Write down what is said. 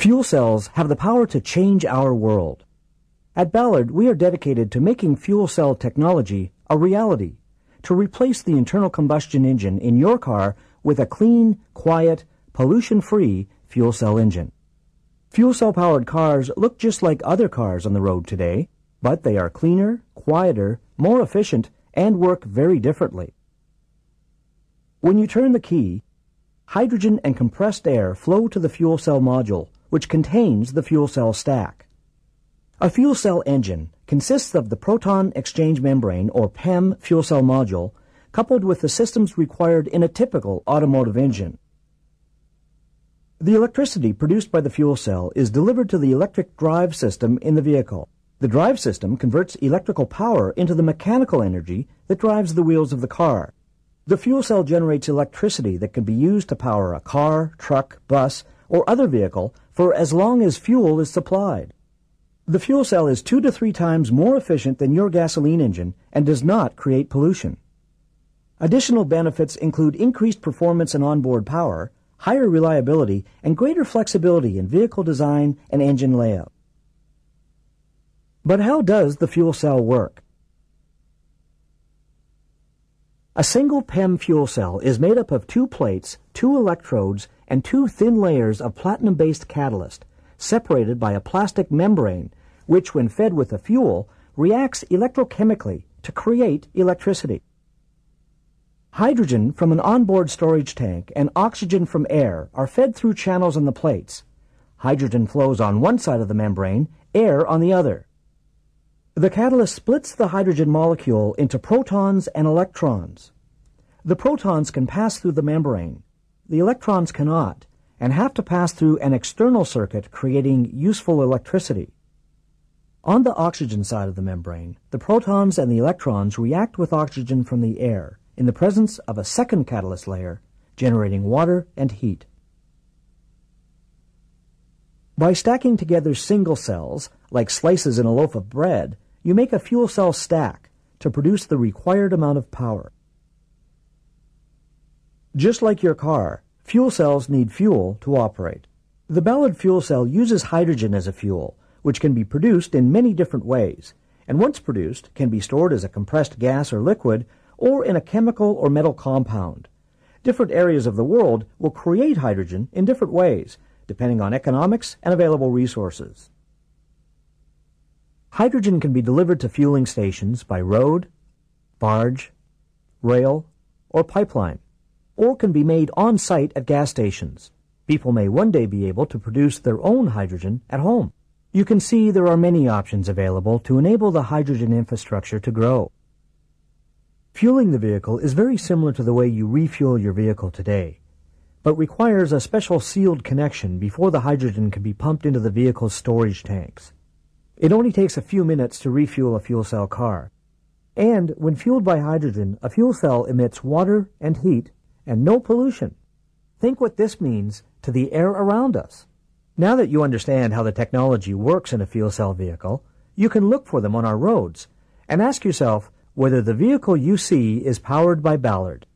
Fuel cells have the power to change our world. At Ballard, we are dedicated to making fuel cell technology a reality, to replace the internal combustion engine in your car with a clean, quiet, pollution-free fuel cell engine. Fuel cell-powered cars look just like other cars on the road today, but they are cleaner, quieter, more efficient, and work very differently. When you turn the key, hydrogen and compressed air flow to the fuel cell module, which contains the fuel cell stack. A fuel cell engine consists of the proton exchange membrane, or PEM, fuel cell module, coupled with the systems required in a typical automotive engine. The electricity produced by the fuel cell is delivered to the electric drive system in the vehicle. The drive system converts electrical power into the mechanical energy that drives the wheels of the car. The fuel cell generates electricity that can be used to power a car, truck, bus, or other vehicle for as long as fuel is supplied. The fuel cell is 2 to 3 times more efficient than your gasoline engine and does not create pollution. Additional benefits include increased performance and onboard power, higher reliability, and greater flexibility in vehicle design and engine layout. But how does the fuel cell work? A single PEM fuel cell is made up of 2 plates, 2 electrodes, and 2 thin layers of platinum-based catalyst, separated by a plastic membrane, which, when fed with the fuel, reacts electrochemically to create electricity. Hydrogen from an onboard storage tank and oxygen from air are fed through channels on the plates. Hydrogen flows on one side of the membrane, air on the other. The catalyst splits the hydrogen molecule into protons and electrons. The protons can pass through the membrane. The electrons cannot, and have to pass through an external circuit, creating useful electricity. On the oxygen side of the membrane, the protons and the electrons react with oxygen from the air in the presence of a second catalyst layer, generating water and heat. By stacking together single cells, like slices in a loaf of bread, you make a fuel cell stack to produce the required amount of power. Just like your car, fuel cells need fuel to operate. The Ballard fuel cell uses hydrogen as a fuel, which can be produced in many different ways, and once produced can be stored as a compressed gas or liquid or in a chemical or metal compound. Different areas of the world will create hydrogen in different ways, depending on economics and available resources. Hydrogen can be delivered to fueling stations by road, barge, rail, or pipeline, or can be made on-site at gas stations. People may one day be able to produce their own hydrogen at home. You can see there are many options available to enable the hydrogen infrastructure to grow. Fueling the vehicle is very similar to the way you refuel your vehicle today, but requires a special sealed connection before the hydrogen can be pumped into the vehicle's storage tanks. It only takes a few minutes to refuel a fuel cell car. And when fueled by hydrogen, a fuel cell emits water and heat and no pollution. Think what this means to the air around us. Now that you understand how the technology works in a fuel cell vehicle, you can look for them on our roads and ask yourself whether the vehicle you see is powered by Ballard.